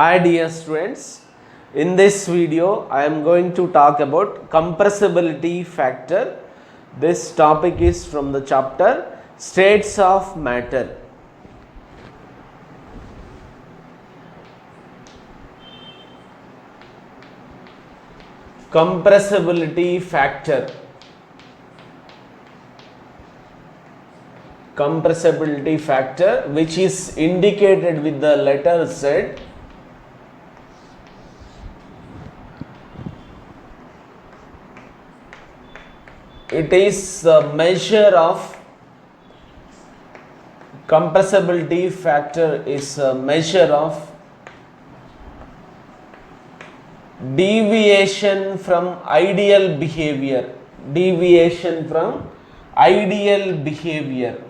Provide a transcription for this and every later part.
Hi dear students, in this video I am going to talk about compressibility factor. This topic is from the chapter States of Matter. Compressibility factor. Compressibility factor, which is indicated with the letter Z. It is a measure of compressibility factor is a measure of deviation from ideal behavior. Deviation from ideal behavior.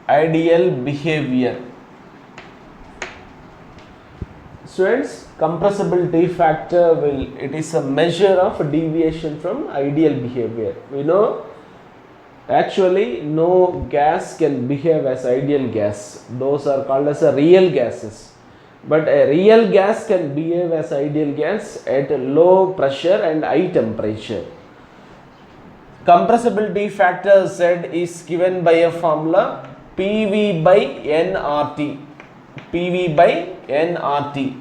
Ideal behavior. Students, compressibility factor it is a measure of deviation from ideal behavior. We know actually no gas can behave as ideal gas. Those are called as a real gases. But a real gas can behave as ideal gas at a low pressure and high temperature. Compressibility factor Z is given by a formula PV by nRT. PV by nRT,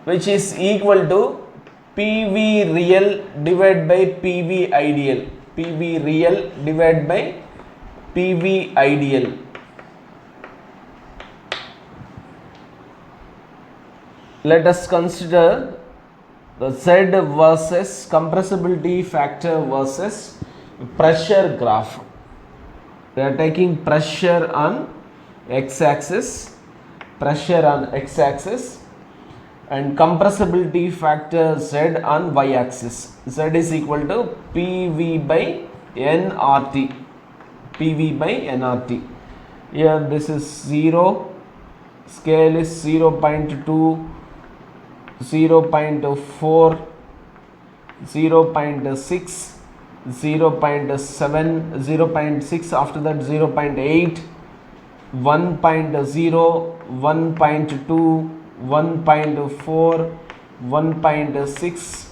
which is equal to PV real divided by PV ideal. PV real divided by PV ideal. Let us consider the Z versus compressibility factor versus pressure graph. We are taking pressure on x-axis, pressure on x-axis, and compressibility factor Z on y-axis. Z is equal to PV by nRT. PV by nRT. Here this is 0, scale is 0.2, 0.4, 0.6, 0.7, 0.6, after that 0.8, 1.0, 1.2, 1.4, 1.6,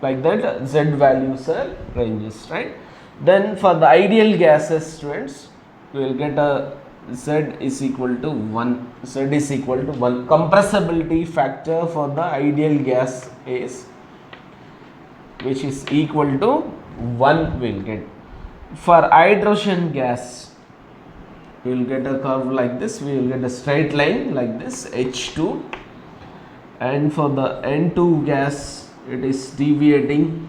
like that Z values are ranges, right? Then for the ideal gases, students, we will get a Z is equal to 1. Z is equal to 1. Compressibility factor for the ideal gas is, which is equal to 1 we will get. For hydrogen gas, we will get a curve like this. We will get a straight line like this, H2. And for the N2 gas, it is deviating.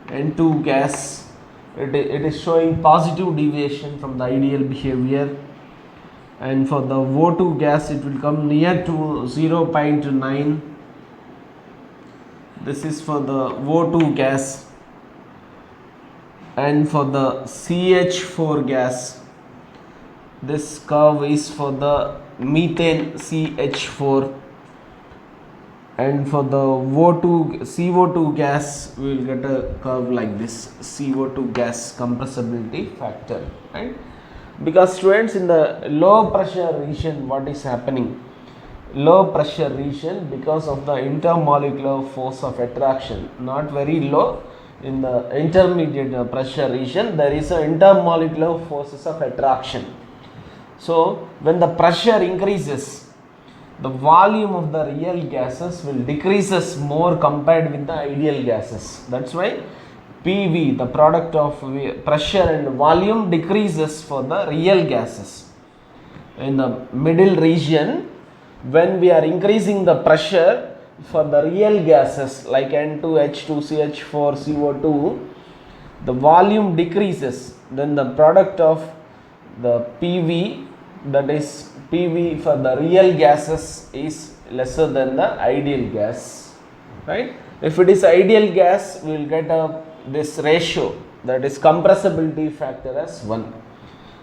N2 gas, it is showing positive deviation from the ideal behavior. And for the O2 gas, it will come near to 0.9. This is for the O2 gas. And for the CH4 gas, this curve is for the methane CH4. And for the CO2 gas, we will get a curve like this, CO2 gas compressibility factor, right? Because students, in the low pressure region, what is happening? Low pressure region, because of the intermolecular force of attraction, not very low, in the intermediate pressure region, there is a intermolecular forces of attraction. So when the pressure increases, the volume of the real gases will decreases more compared with the ideal gases. That's why PV, the product of pressure and volume, decreases for the real gases. In the middle region, when we are increasing the pressure for the real gases like N2, H2, CH4, CO2, the volume decreases. Then the product of the PV, that is PV for the real gases, is lesser than the ideal gas, right? If it is ideal gas, we will get this ratio, that is compressibility factor, as 1.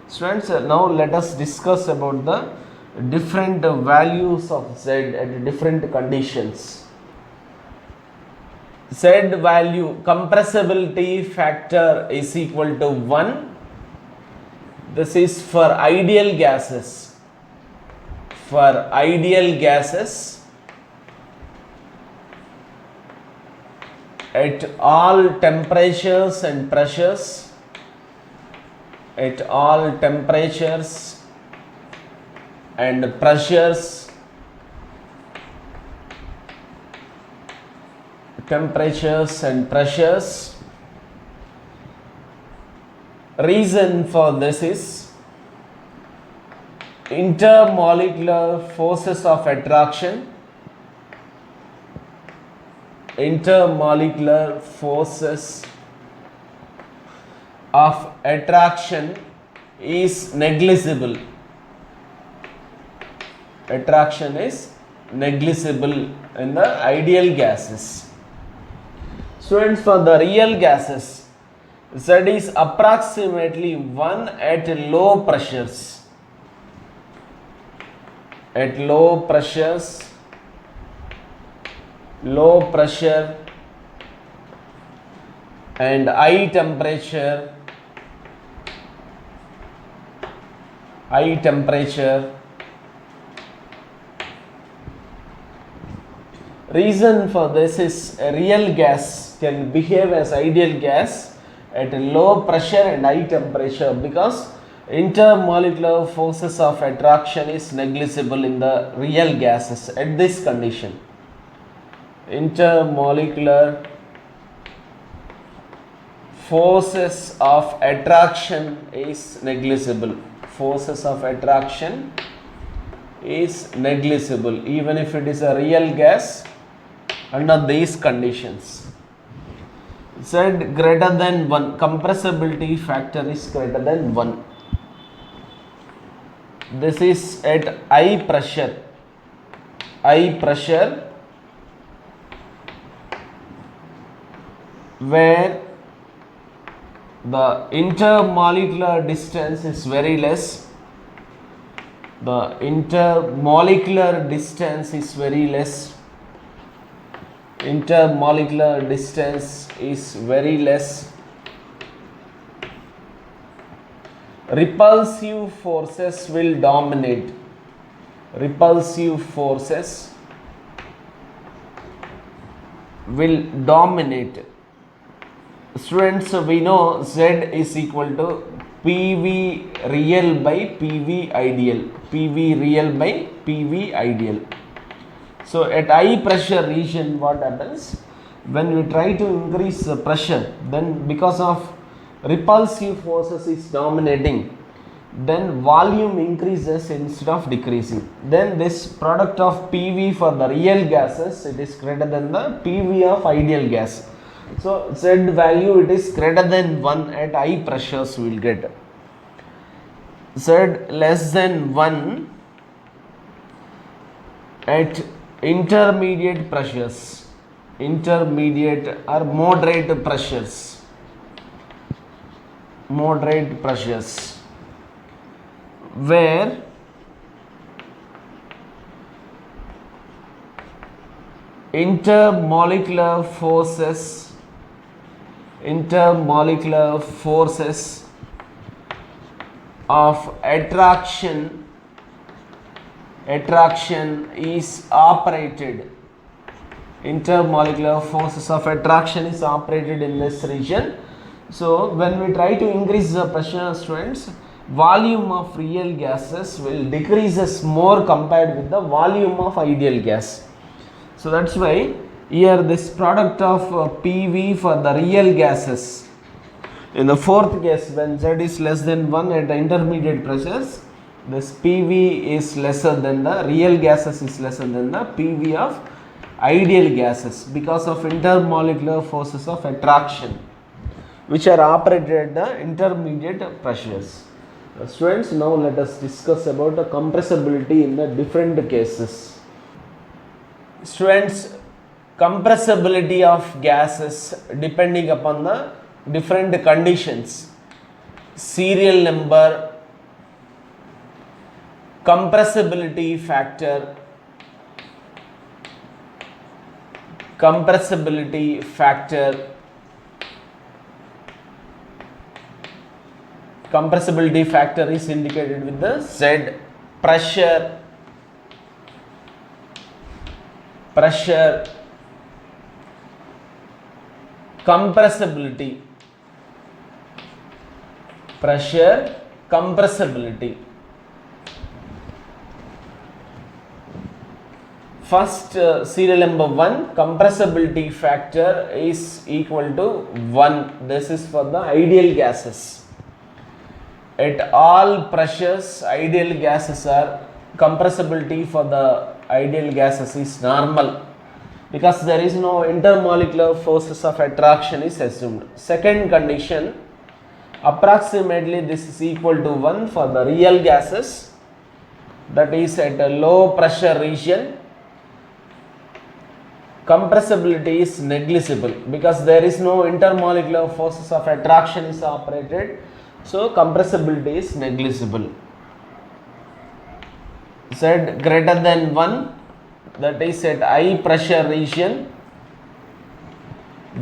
Students, now let us discuss about the different values of Z at different conditions. Z value, compressibility factor is equal to 1. This is for ideal gases. for ideal gases at all temperatures and pressures, at all temperatures and pressures, Reason for this is intermolecular forces of attraction. Intermolecular forces of attraction is negligible. Attraction is negligible in the ideal gases. Students, for the real gases, Z is approximately 1 at low pressures. At low pressures, low pressure and high temperature, Reason for this is a real gas can behave as ideal gas at a low pressure and high temperature because intermolecular forces of attraction is negligible in the real gases at this condition. Intermolecular forces of attraction is negligible. Forces of attraction is negligible even if it is a real gas under these conditions. Z greater than 1, compressibility factor is greater than 1. This is at high pressure where the intermolecular distance is very less. The intermolecular distance is very less. Intermolecular distance is very less. Repulsive forces will dominate. Repulsive forces will dominate. Students, we know Z is equal to PV real by PV ideal. PV real by PV ideal. So at high pressure region, what happens? When we try to increase the pressure, then because of repulsive forces is dominating, then volume increases instead of decreasing. Then this product of PV for the real gases, it is greater than the PV of ideal gas. So Z value, it is greater than 1 at high pressures we will get. Z less than 1 at intermediate pressures, intermediate or moderate pressures, where intermolecular forces of attraction is operated. Intermolecular forces of attraction is operated in this region. So when we try to increase the pressure, students, volume of real gases will decreases more compared with the volume of ideal gas. So that's why here this product of PV for the real gases, in the fourth case when Z is less than 1 at the intermediate pressures, this PV is lesser than the real gases is lesser than the PV of ideal gases because of intermolecular forces of attraction which are operated at the intermediate pressures. Students, now let us discuss about the compressibility in the different cases. Students, compressibility of gases depending upon the different conditions. Serial number, compressibility factor, compressibility factor is indicated with the Z. Pressure pressure, compressibility, pressure, compressibility. First, serial number 1, compressibility factor is equal to 1. This is for the ideal gases. At all pressures, ideal gases are, compressibility for the ideal gases is normal, because there is no intermolecular forces of attraction is assumed. Second condition, approximately this is equal to 1 for the real gases, that is at a low pressure region. Compressibility is negligible because there is no intermolecular forces of attraction is operated, so compressibility is negligible. Z greater than 1, that is at high pressure region,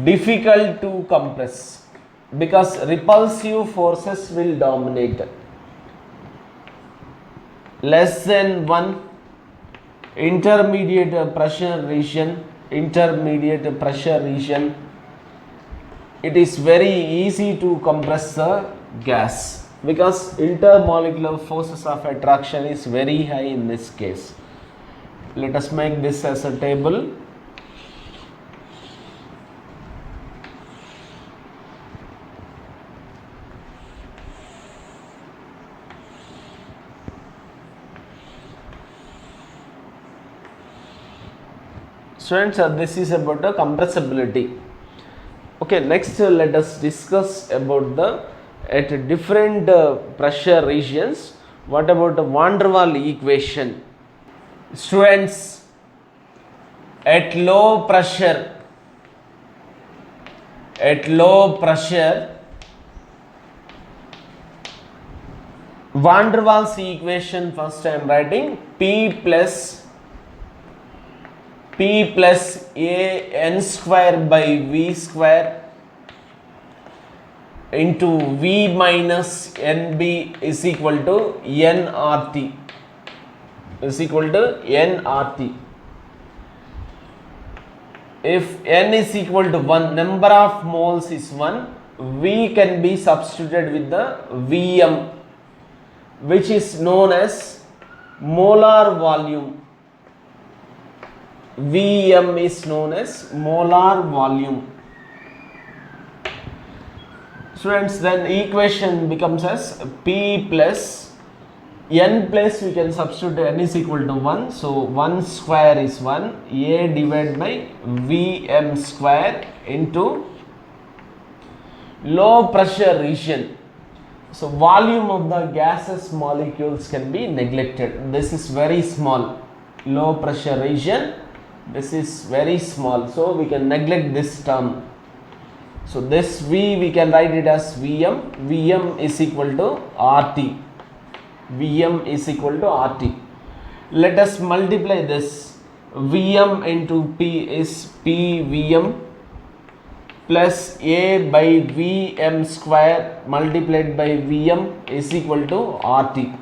difficult to compress because repulsive forces will dominate. Less than 1, intermediate pressure region, it is very easy to compress the gas because intermolecular forces of attraction is very high in this case. Let us make this as a table. Students, this is about the compressibility. Okay, next let us discuss about the at different pressure regions. What about the van der Waals equation? Students, at low pressure, van der Waals equation, first I am writing P plus a n square by v square into v minus nb is equal to nRT, If n is equal to 1, number of moles is 1, v can be substituted with the Vm, which is known as molar volume. Vm is known as molar volume. Students, then equation becomes as P plus n plus, we can substitute n is equal to 1. So 1 square is 1, a divided by Vm square into low pressure region. So volume of the gaseous molecules can be neglected. This is very small. Low pressure region, this is very small, so we can neglect this term. So this V we can write it as Vm. Vm is equal to RT. Let us multiply this. Vm into P is PVm plus A by Vm square multiplied by Vm is equal to RT.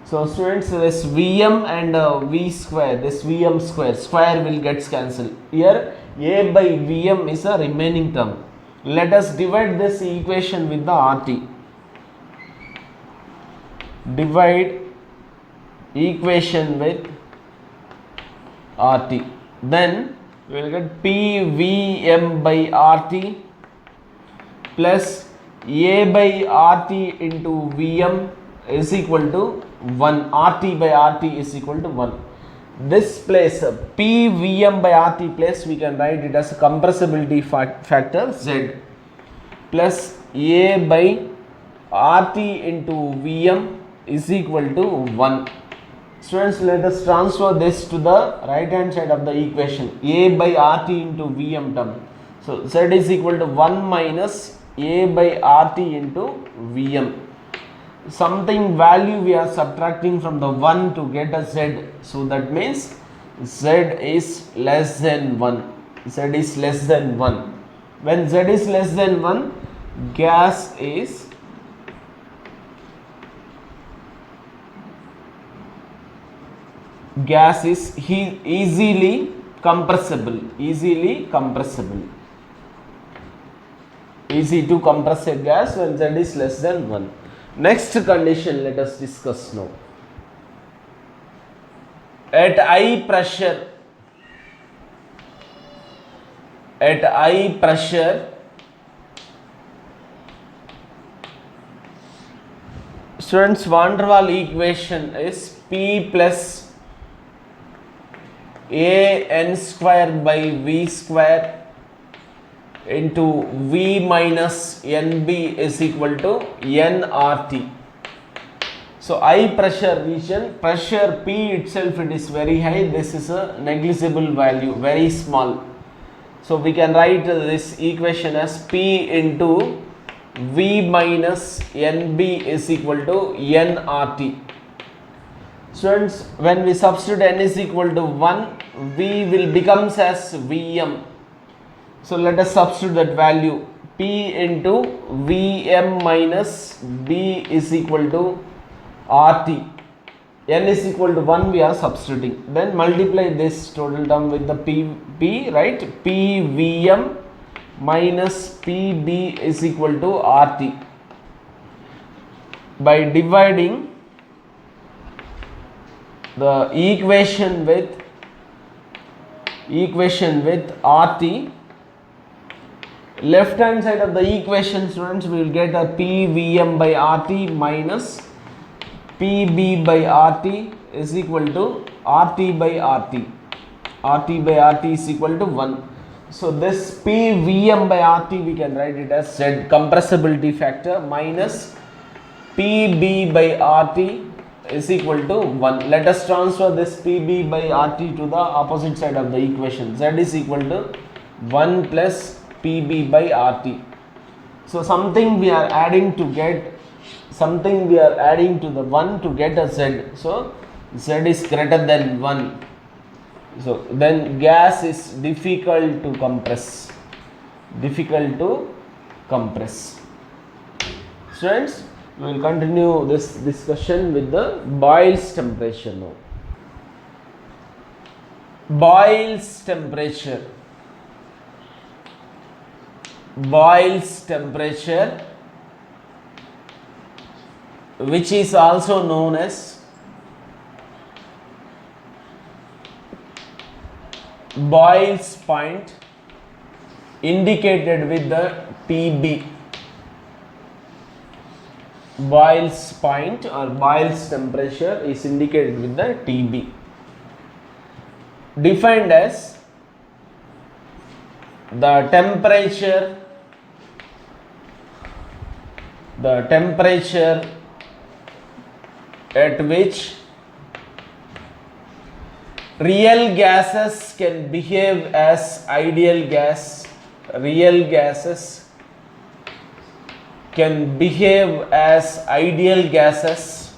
So students, this Vm and V square, this Vm square will get cancelled. Here A by Vm is a remaining term. Let us divide this equation with the RT. Divide equation with RT. Then we will get PVm by RT plus A by RT into Vm is equal to 1. RT by RT is equal to 1. This place PVm by RT place we can write it as a compressibility factor Z plus A by RT into Vm is equal to 1. Students, let us transfer this to the right hand side of the equation. A by RT into Vm term. So Z is equal to 1 minus A by RT into Vm. Something value we are subtracting from the 1 to get a Z. So that means Z is less than 1. When Z is less than 1, gas is easily compressible, easily compressible, easy to compress a gas when Z is less than 1. Next condition let us discuss now. At high pressure, students, van der Waals equation is P plus A n square by V square into V minus NB is equal to nRT. So high pressure region, pressure P itself it is very high, this is a negligible value, very small. So we can write this equation as P into V minus NB is equal to nRT. Students, when we substitute n is equal to 1, V will becomes as Vm. So let us substitute that value, P into Vm minus B is equal to RT. N is equal to 1 we are substituting. Then multiply this total term with the P, right? PVm minus PB is equal to RT. By dividing the equation with RT, left hand side of the equation, students, we will get a PVm by RT minus PB by RT is equal to RT by RT. RT by RT is equal to 1. So this PVm by RT we can write it as Z, compressibility factor, minus PB by RT is equal to 1. Let us transfer this PB by RT to the opposite side of the equation. Z is equal to 1 plus PB by RT. So something we are adding to get, something we are adding to the 1 to get a Z. So Z is greater than 1. So then gas is difficult to compress. Students, we will continue this discussion with the Boyle's temperature now. Boyle's temperature, which is also known as Boyle's point, indicated with the TB. Boyle's point or Boyle's temperature is indicated with the TB, defined as the temperature at which real gases can behave as ideal gas. Real gases can behave as ideal gases.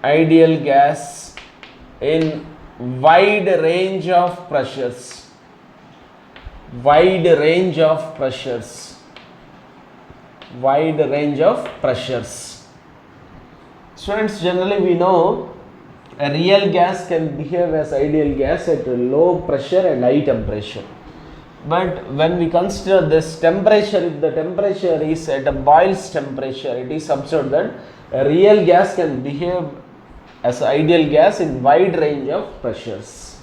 Ideal gas in wide range of pressures. Wide range of pressures. Students, generally we know a real gas can behave as ideal gas at a low pressure and high temperature. But when we consider this temperature, if the temperature is at a Boyle's temperature, it is observed that a real gas can behave as ideal gas in wide range of pressures.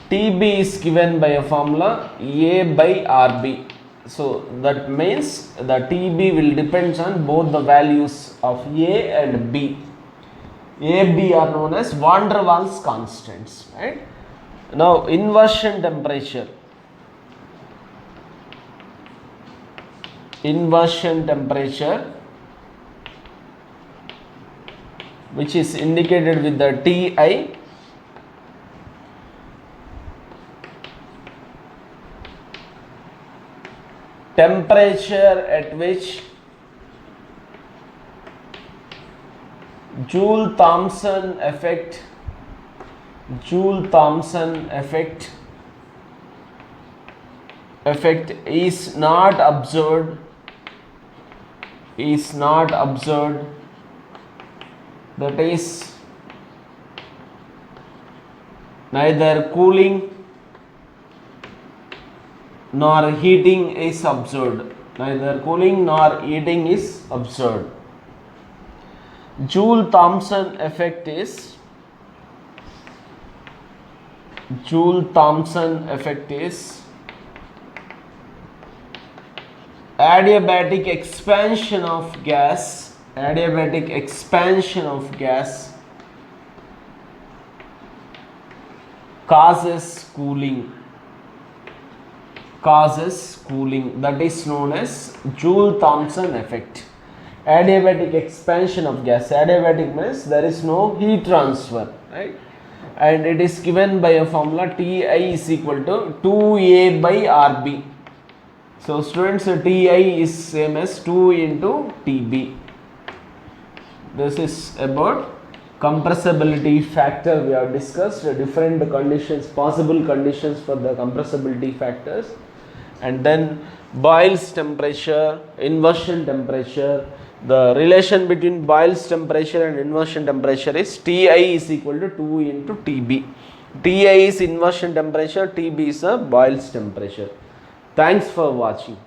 TB is given by a formula A by RB. So that means the TB will depends on both the values of A and B. A, B are known as van der Waals constants, right? Now inversion temperature. Which is indicated with the Ti. Temperature at which Joule-Thomson effect is not observed, that is neither cooling nor heating is observed. Neither cooling nor heating is observed. Joule-Thomson effect is adiabatic expansion of gas. Adiabatic expansion of gas causes cooling. That is known as Joule-Thomson effect. Adiabatic expansion of gas. Adiabatic means there is no heat transfer, right? And it is given by a formula Ti is equal to 2A by Rb. So students, Ti is same as 2 into Tb. This is about compressibility factor. We have discussed different conditions, possible conditions for the compressibility factors, and then Boyle's temperature, inversion temperature. The relation between Boyle's temperature and inversion temperature is Ti is equal to 2 into Tb. Ti is inversion temperature, Tb is a Boyle's temperature. Thanks for watching.